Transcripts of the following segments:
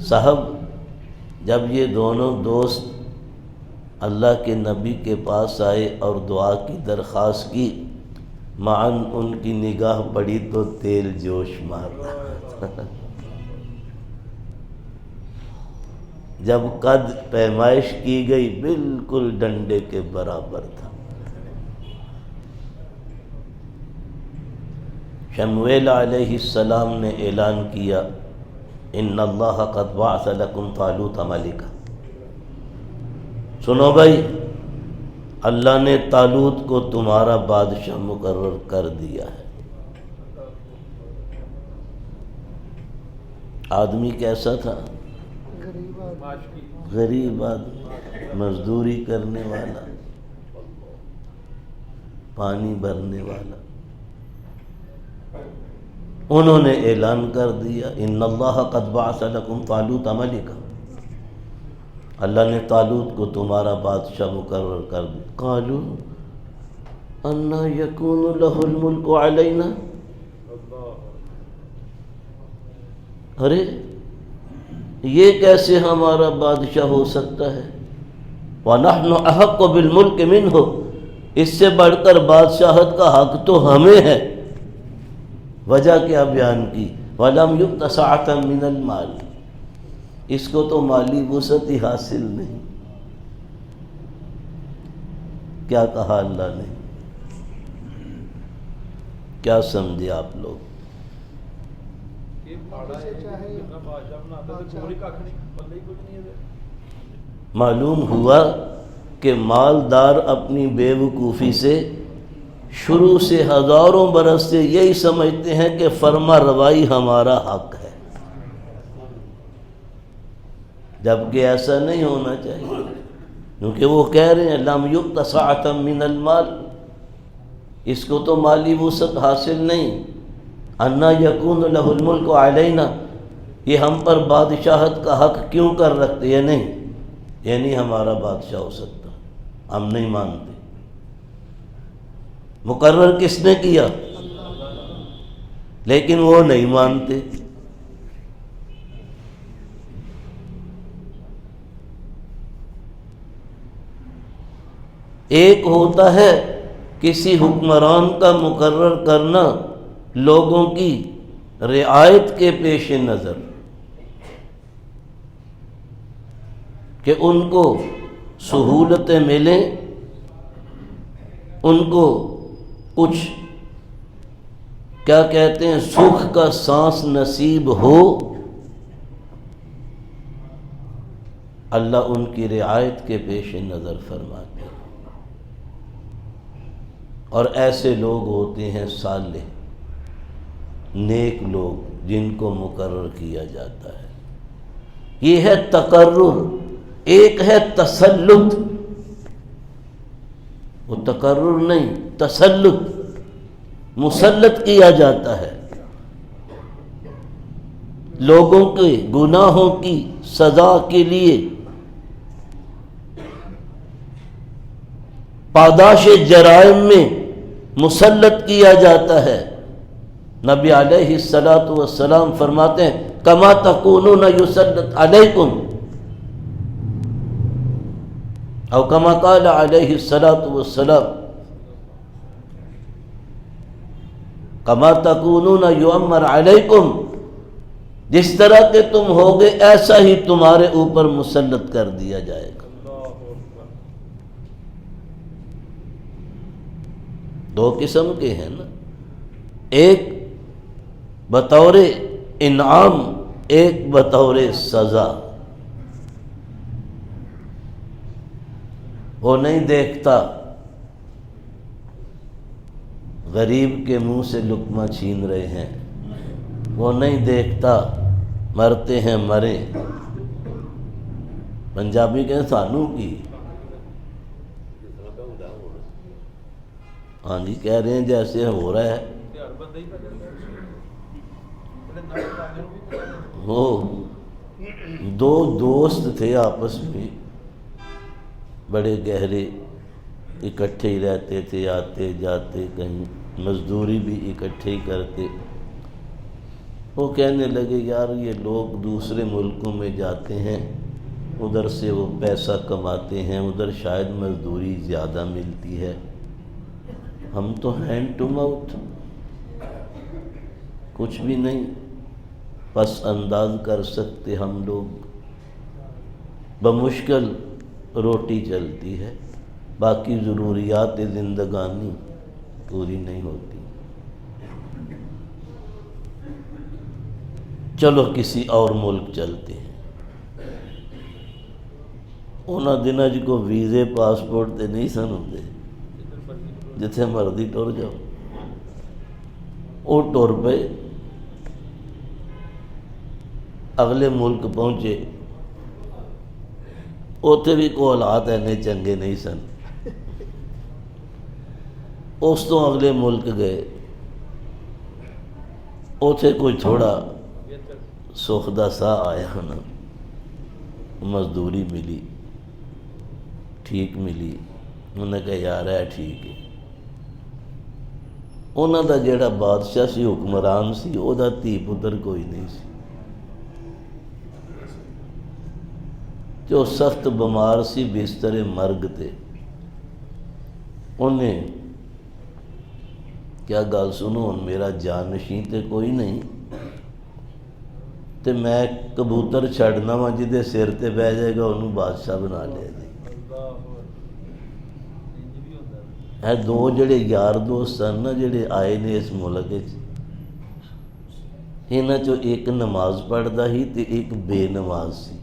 صاحب جب یہ دونوں دوست اللہ کے نبی کے پاس آئے اور دعا کی درخواست کی، معاً ان کی نگاہ پڑی تو تیل جوش مار رہا تھا۔ جب قد پیمائش کی گئی بالکل ڈنڈے کے برابر تھا۔ شمویل علیہ السلام نے اعلان کیا، ان اللہ قد بعث لکم طالوت ملکا۔ سنو بھائی، اللہ نے طالوت کو تمہارا بادشاہ مقرر کر دیا ہے۔ آدمی کیسا تھا؟ غریب آدمی، مزدوری کرنے والا، پانی بھرنے والا۔ انہوں نے اعلان کر دیا، ان اللہ قد بعث لکم طالوت ملکا، اللہ نے طالوت کو تمہارا بادشاہ مقرر کر دیا۔ قالوا انا یکون لہ الملک علینا، ارے یہ کیسے ہمارا بادشاہ ہو سکتا ہے؟ وَنَحْنُ أَحَقُّ بِالْمُلْكِ مِنْهُ، اس سے بڑھ کر بادشاہت کا حق تو ہمیں ہے۔ وجہ کیا بیان کی؟ وَلَمْ يُؤْتَ سَعَةً مِنَ الْمَالِ، اس کو تو مالی وسعت ہی حاصل نہیں۔ کیا کہا اللہ نے؟ کیا سمجھے آپ لوگ؟ معلوم ہوا کہ مالدار اپنی بے وقوفی سے شروع سے ہزاروں برس سے یہی سمجھتے ہیں کہ فرما روائی ہمارا حق ہے، جبکہ ایسا نہیں ہونا چاہیے، کیونکہ وہ کہہ رہے ہیں لم یؤت سعۃ من المال، اس کو تو مالی وسعت حاصل نہیں۔ انا یکون لہ الملک علینا، یہ ہم پر بادشاہت کا حق کیوں کر رکھتے؟ یہ نہیں ہمارا بادشاہ ہو سکتا، ہم نہیں مانتے۔ مقرر کس نے کیا؟ لیکن وہ نہیں مانتے۔ ایک ہوتا ہے کسی حکمران کا مقرر کرنا لوگوں کی رعایت کے پیش نظر، کہ ان کو سہولتیں ملیں، ان کو کچھ کیا کہتے ہیں سکھ کا سانس نصیب ہو، اللہ ان کی رعایت کے پیش نظر فرماتے ہیں۔ اور ایسے لوگ ہوتے ہیں صالح نیک لوگ جن کو مقرر کیا جاتا ہے۔ یہ ہے تقرر، ایک ہے تسلط، وہ تقرر نہیں، تسلط، مسلط کیا جاتا ہے۔ لوگوں کے گناہوں کی سزا کے لیے پاداش جرائم میں مسلط کیا جاتا ہے۔ نبی علیہ السلام فرماتے ہیں کما تکونون یسلط علیکم، او کما قال علیہ السلام کما تکونون یعمر علیکم، جس طرح کہ تم ہوگے ایسا ہی تمہارے اوپر مسلط کر دیا جائے گا۔ دو قسم کے ہیں نا، ایک بطور انعام، ایک بطور سزا۔ وہ نہیں دیکھتا غریب کے منہ سے لقمہ چھین رہے ہیں، وہ نہیں دیکھتا مرتے ہیں مرے، پنجابی کہیں سانو کی، ہاں جی کہہ رہے ہیں جیسے ہو رہا ہے۔ وہ دو دوست تھے آپس میں بڑے گہرے، اکٹھے ہی رہتے تھے، آتے جاتے، کہیں مزدوری بھی اکٹھے ہی کرتے۔ وہ کہنے لگے یار یہ لوگ دوسرے ملکوں میں جاتے ہیں، ادھر سے وہ پیسہ کماتے ہیں، ادھر شاید مزدوری زیادہ ملتی ہے، ہم تو ہینڈ ٹو ماؤتھ، کچھ بھی نہیں پس انداز کر سکتے ہم لوگ، بمشکل روٹی چلتی ہے، باقی ضروریات زندگانی پوری نہیں ہوتی، چلو کسی اور ملک چلتے ہیں۔ انہاں دنوں کو ویزے پاسپورٹ تے نہیں سن ہوندے، جتھے مرضی ٹر جاؤ، وہ ٹر پے، اگلے ملک پہنچے، اوتھے بھی کوئی حالات اینے چنگے نہیں سن، اس تو اگلے ملک گئے، اوتھے کوئی تھوڑا سکھ دا ساہ آیا نا، مزدوری ملی، ٹھیک ملی، انہوں نے کہا یار ہے ٹھیک ہے، انہوں دا جیڑا بادشاہ سی حکمران سی، او دا دھی پتر کوئی نہیں سی، جو سخت بیمار سی، بستر مرگ تے، انہیں کیا گل سنو ہن میرا جانشین تے کوئی نہیں، تے میں کبوتر چھڑنا وا جدے سر تے بہ جائے گا انہوں بادشاہ بنا لیا جی۔ اے دو جڑے یار دوست سن نا جڑے آئے نے اس ملک وچ، انہاں چوں ایک نماز پڑھدا ہی تے ایک بے نماز سی،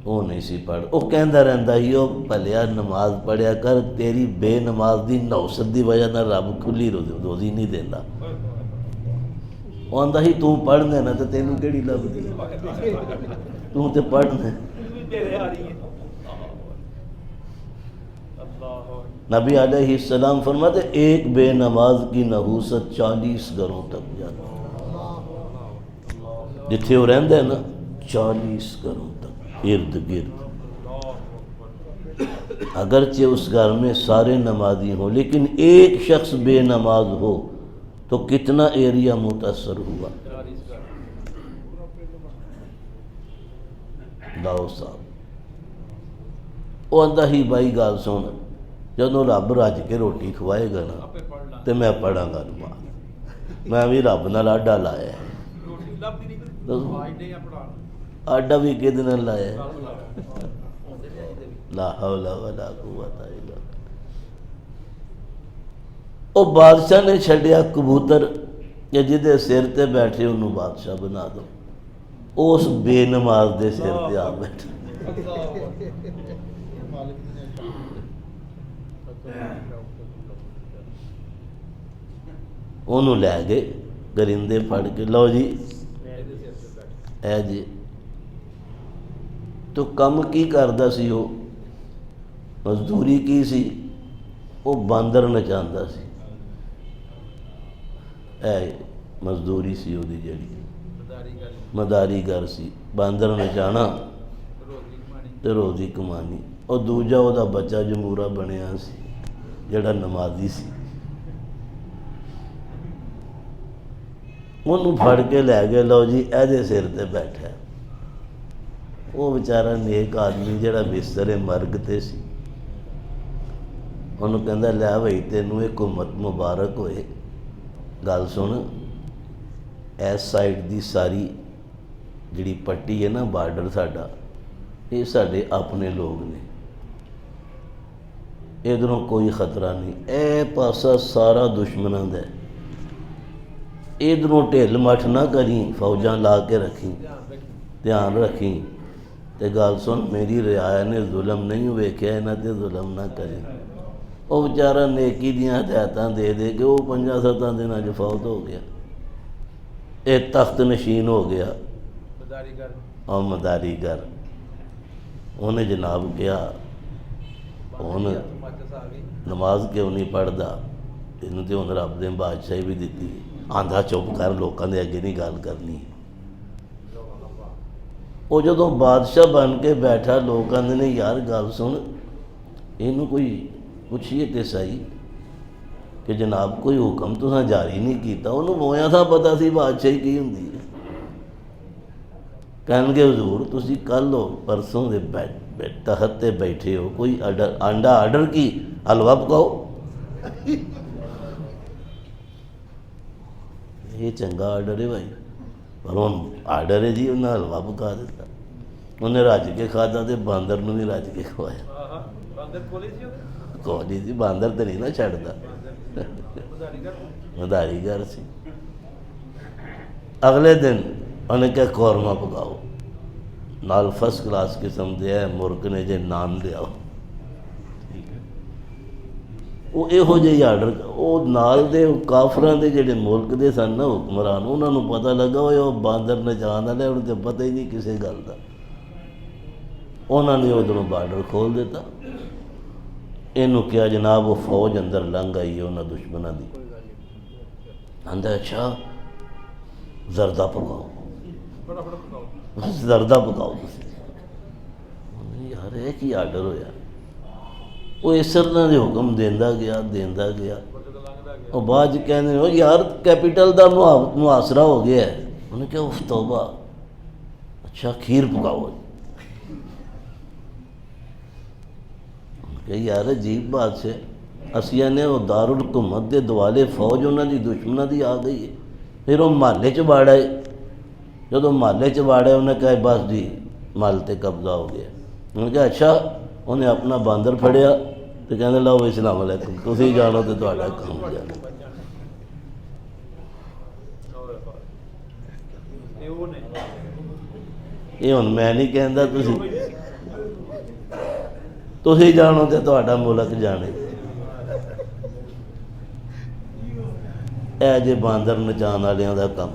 وہ نہیں سی پڑھ، وہ کہندا رہندا ہی وہ بھلیا نماز پڑھیا کر، تیری بے نماز دی نوست دی وجہ نہ رب کھلی روزی نہیں دیندا، وہ آندا ہی تو پڑھنے نا تے تینوں کیڑی لبدی، تو تے پڑھنے۔ نبی علیہ السلام فرماتے ایک بے نماز کی نحوست 40 گھروں تک جاتی، جتھے وہ رہندے نا 40 گھروں تک ارد گرد، اگرچہ اس گھر میں سارے نمازی ہوں لیکن ایک شخص بے نماز ہو تو کتنا ایریا متاثر ہوا۔ لاؤ صاحب وہ آندا ہی بھائی گل سن، جدوں رب رج کے روٹی کھوائے گا نا تو میں پڑھاں گا نماز، میں بھی رب نال آڈا لایا ہے، آڈا بھی کدے نال لایا ہے، لا حول ولا قوت الا باللہ۔ او بادشاہ نے چھڈیا کبوتر کہ جدے سر تے بیٹھے انہوں بادشاہ بنا دو، اس بے نماز دے سر تے آ بیٹھا، انہوں لے گئے گرندے پھڑ کے، لو جی اے جی، تو کم کی کردا سی، وہ مزدوری کی سی، وہ باندر نچاندا سی، اے مزدوری سی وہ جڑی مداری گر سی، باندر نچانا تے روزی کمانی، اور دوجا وہ دا بچہ جمورا بنیا سی جڑا نمازی سی، انہوں پھڑ کے لے گئے، لو جی اے دے سر تے بیٹھا ہے، وہ بیچارہ نیک آدمی جڑا بستر مرگ تے سی، انہوں کہندا لے بھائی تینوں ایک امت مبارک ہوئے، گل سن ایس سائڈ دی ساری جڑی پٹی ہے نا بارڈر ساڈا، یہ ساڈے اپنے لوگ نے، ادھروں کوئی خطرہ نہیں، اے پاسا سارا دشمناں دا ہے، ادھروں ڈھل مٹھ نہ کریں، فوجاں لا کے رکھیں، دھیان رکھیں، تے گل سن میری رعایا نے ظلم نہیں ویکھیا، انہاں تے ظلم نہ کریں، وہ بیچارہ نیکی دیاں ہدایتاں دے دے کے وہ 5-7 دنوں جو فوت ہو گیا، ایک تخت نشین ہو گیا، اور مداری گر، انہیں جناب کیا انہیں نماز کیوں نہیں پڑھدا، انہوں تے انہیں رب نے بادشاہی بھی دیتی، آندھا چپ کر لوکاں دے اگے نہیں گل کرنی، وہ جدوں بادشاہ بن کے بیٹھا لوگ آندے نے یار گل سن، اینوں کوئی پوچھیے تے صحیح، کہ جناب کوئی حکم تساں جاری نہیں کیتا، انہوں مویا تھا پتہ سی بادشاہی کی ہوندی ہے۔ کہن گے حضور تسی کل ہو پرسوں دے تخت تے بیٹھے ہو، کوئی انڈا آرڈر کی حلوہ پکاؤ، یہ چنگا آرڈر ہے بھائی، پر ہن آرڈر ہے جی انہیں حلوہ پکا دیتا، انہیں رج کے کھادا تے باندر نوں بھی رج کے کھوایا۔ کولی سی باندر تے نہیں نہ چھڑدا، مداری گھر سی۔ اگلے دن انہیں کہا قورمہ پکاؤ، نال فرسٹ کلاس قسم دے ہے، مرغ نے جے نان دے آؤ، وہ یہو جہی آرڈر، وہ نال دے کافراں دے جڑے ملک دے سن نا حکمران، انہوں نے پتہ لگا وہ باندر نچان والے، انہوں نے پتہ ہی نہیں کسی گل کا، انہوں نے ادھروں بارڈر کھول دیتا۔ اینوں کیا جناب وہ فوج اندر لنگ آئی ہے انہاں دشمناں دی، آندا اچھا زردہ پکاؤ، زردہ پکاؤ تسی، یار یہ کی آرڈر ہویا؟ وہ اس طرح دے حکم دیندا گیا، اور بعد کہنے ہو یار کیپٹل دا محاصرہ ہو گیا ہے، انہوں نے کہا اف توبہ، اچھا کھیر پکاؤ، کہ یار عجیب بات سے اسیہ نے وہ دارالحکومت دے دوالے فوج انہوں دی دشمنہ دی آ گئی ہے، پھر وہ محلے چ باڑ آئے، جب محلے چ باڑ آئے انہیں کہا بس جی مال تے قبضہ ہو گیا، انہوں نے کہا اچھا، انہیں اپنا باندر پھڑیا تو کہنے لو السلام علیکم، تسی جانو تو تہاڈا کام جانو۔ یہ ہن میں نہیں کہندا، تسی جانو تے تہاڈا ملک جانے، اے جے باندر نچان والیاں دا کم۔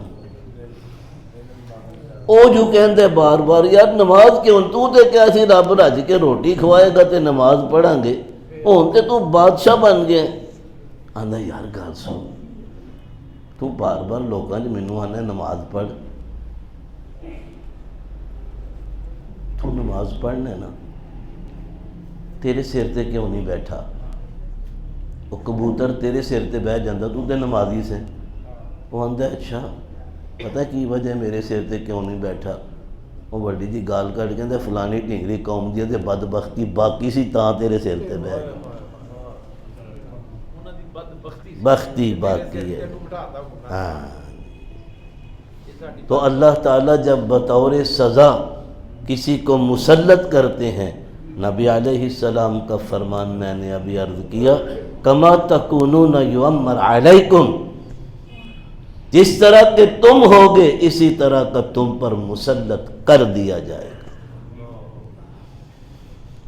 او جو کہندے بار بار یار نماز کیوں، تو تے کیا سی رب رج کے روٹی کھوائے گا تے نماز پڑھاں گے، ہن تے تو بادشاہ بن گیا۔ آندا یار گل سن، تو بار بار لوکاں چ مینوں آنے نماز پڑھ، تو نماز پڑھنا ہے نا، تیرے سر تے کیوں نہیں بیٹھا؟ وہ کبوتر تیرے سر تے بیٹھ جاندہ، تو تے نمازی سے، وہ آندہ اچھا پتہ کی وجہ میرے سر تے کیوں نہیں بیٹھا؟ وہ بڑی جی گال کٹ کہندے فلانی ڈھنگری قوم دی تے بدبختی باقی سی تاں تیرے سر تے بیٹھ، بختی باقی ہے۔ ہاں تو اللہ تعالیٰ جب بطور سزا کسی کو مسلط کرتے ہیں، نبی علیہ السلام کا فرمان میں نے ابھی عرض کیا، کما تکونون یعمر علیکم، جس طرح کہ تم ہوگے اسی طرح کا تم پر مسلط کر دیا جائے گا۔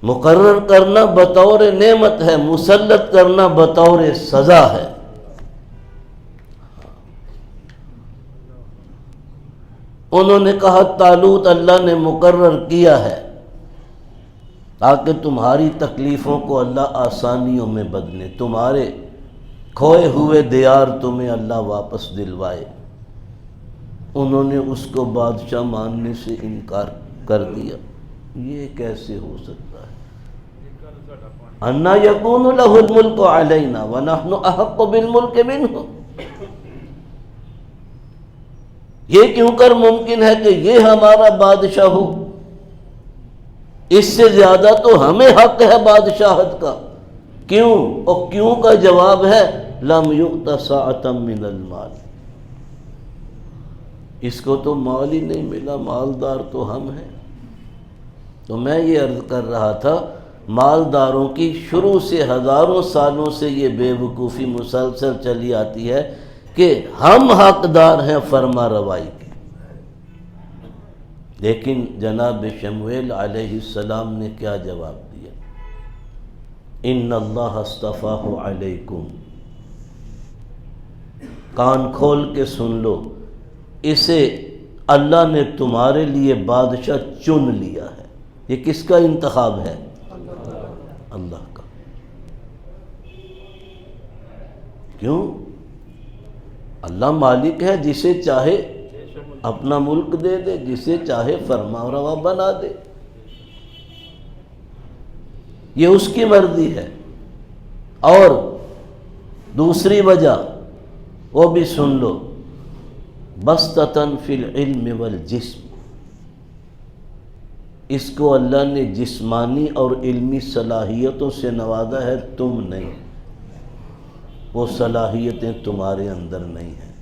مقرر کرنا بطور نعمت ہے، مسلط کرنا بطور سزا ہے۔ انہوں نے کہا طالوت اللہ نے مقرر کیا ہے تاکہ تمہاری تکلیفوں کو اللہ آسانیوں میں بدلے، تمہارے کھوئے ہوئے دیار تمہیں اللہ واپس دلوائے۔ انہوں نے اس کو بادشاہ ماننے سے انکار کر دیا، یہ کیسے ہو سکتا ہے؟ اَنَّا يَكُونُ لَهُ الْمُلْكُ عَلَيْنَا وَنَحْنُ أَحَقُّ بِالْمُلْكِ مِنْهُ، یہ کیوں کر ممکن ہے کہ یہ ہمارا بادشاہ ہو، اس سے زیادہ تو ہمیں حق ہے بادشاہت کا۔ کیوں؟ اور کیوں کا جواب ہے لم یؤت ساعۃ من المال، اس کو تو مال ہی نہیں ملا، مالدار تو ہم ہیں۔ تو میں یہ عرض کر رہا تھا، مالداروں کی شروع سے ہزاروں سالوں سے یہ بے وقوفی مسلسل چلی آتی ہے کہ ہم حقدار ہیں فرما روائی کے، لیکن جناب شمویل علیہ السلام نے کیا جواب دیا؟ ان اللہ اصطفاہ علیکم، کان کھول کے سن لو، اسے اللہ نے تمہارے لیے بادشاہ چن لیا ہے۔ یہ کس کا انتخاب ہے؟ اللہ کا۔ کیوں؟ اللہ مالک ہے، جسے چاہے اپنا ملک دے دے، جسے چاہے فرما روا بنا دے، یہ اس کی مرضی ہے۔ اور دوسری وجہ وہ بھی سن لو، بسطۃ فی العلم والجسم، اس کو اللہ نے جسمانی اور علمی صلاحیتوں سے نوازا ہے، تم نہیں، وہ صلاحیتیں تمہارے اندر نہیں ہیں۔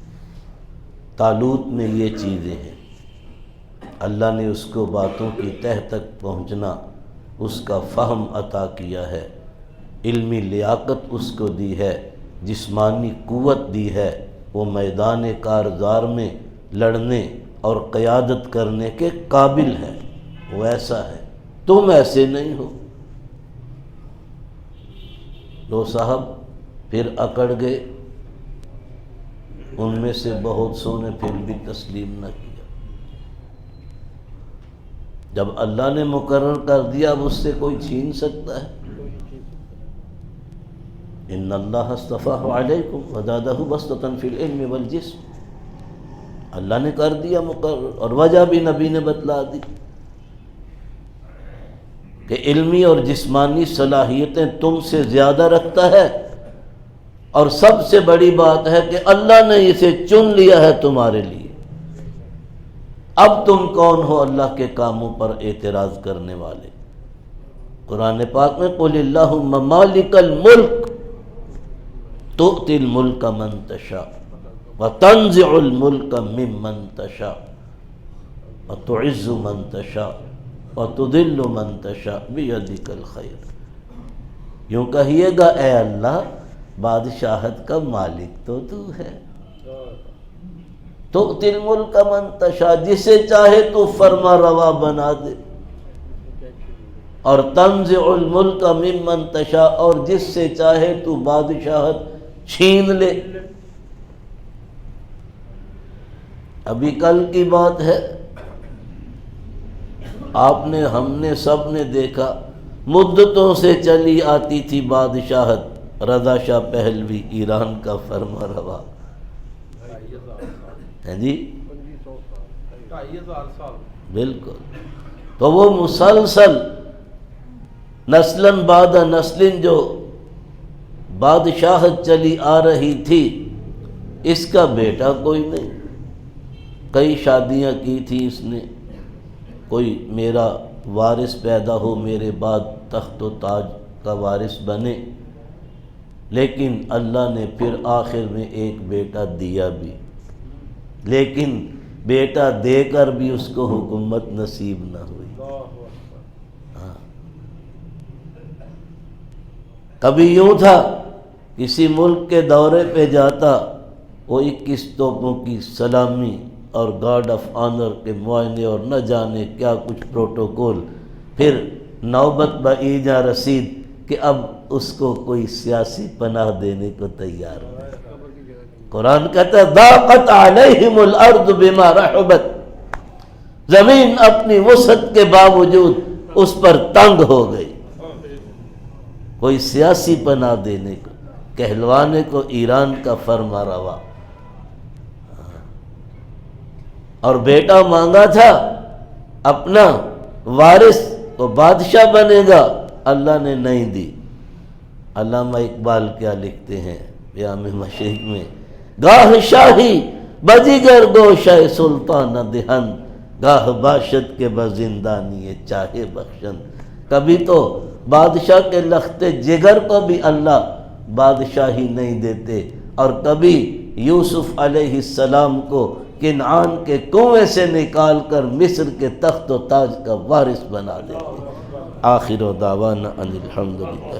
طالوت میں یہ چیزیں ہیں، اللہ نے اس کو باتوں کی تہ تک پہنچنا، اس کا فہم عطا کیا ہے، علمی لیاقت اس کو دی ہے، جسمانی قوت دی ہے، وہ میدان کارزار میں لڑنے اور قیادت کرنے کے قابل ہے، وہ ایسا ہے، تم ایسے نہیں ہو۔ دو صاحب پھر اکڑ گئے، ان میں سے بہت سو نے پھر بھی تسلیم نہ کیا۔ جب اللہ نے مقرر کر دیا اب اس سے کوئی چھین سکتا ہے؟ ان اللہ اصطفاہ علیکم وزادہ بسطۃ فی العلم والجسم، اللہ نے کر دیا مقرر، اور وجہ بھی نبی نے بتلا دی کہ علمی اور جسمانی صلاحیتیں تم سے زیادہ رکھتا ہے، اور سب سے بڑی بات ہے کہ اللہ نے اسے چن لیا ہے تمہارے لیے۔ اب تم کون ہو اللہ کے کاموں پر اعتراض کرنے والے؟ قرآن پاک میں قل اللہم مالک الملک تؤتی الملک من تشاء وتنزع الملک ممن تشاء وتعز من تشاء وتذل من تشاء بیدک الخیر۔ یوں کہیے گا اے اللہ بادشاہت کا مالک تو تو ہے، تؤتی الملک من تشاء، جسے چاہے تو فرما روا بنا دے، اور تنزع الملک ممن تشاء، اور جس سے چاہے تو بادشاہت چھین لے۔ ابھی کل کی بات ہے، آپ نے، ہم نے، سب نے دیکھا مدتوں سے چلی آتی تھی بادشاہت رضا شاہ پہلوی ایران کا فرما روا ہے جی، بالکل۔ تو وہ مسلسل نسلاً بعد نسل جو بادشاہت چلی آ رہی تھی، اس کا بیٹا کوئی نہیں، کئی شادیاں کی تھی اس نے، کوئی میرا وارث پیدا ہو، میرے بعد تخت و تاج کا وارث بنے، لیکن اللہ نے پھر آخر میں ایک بیٹا دیا بھی، لیکن بیٹا دے کر بھی اس کو حکومت نصیب نہ ہوئی۔ کبھی یوں تھا کسی ملک کے دورے پہ جاتا، وہ 21 توپوں کی سلامی اور گارڈ آف آنر کے معائنے اور نہ جانے کیا کچھ پروٹوکول، پھر نوبت بایجا رسید کہ اب اس کو کوئی سیاسی پناہ دینے کو تیار ہو۔ قرآن کہتا ہے ضاقت علیہم الارض بما رحبت، زمین اپنی وسعت کے باوجود اس پر تنگ ہو گئی، کوئی سیاسی پناہ دینے کو، کہلوانے کو ایران کا فرما روا، اور بیٹا مانگا تھا اپنا وارث تو بادشاہ بنے گا، اللہ نے نہیں دی۔ علامہ اقبال کیا لکھتے ہیں پیام مشرق میں، گاہ شاہی بجگر گوشہ سلطان دہن، گاہ باشد کے بزندانی چاہے بخشن۔ کبھی تو بادشاہ کے لخت جگر کو بھی اللہ بادشاہی نہیں دیتے، اور کبھی یوسف علیہ السلام کو کنعان کے کنویں سے نکال کر مصر کے تخت و تاج کا وارث بنا دیتے۔ آخر دعوانا ان الحمدللہ۔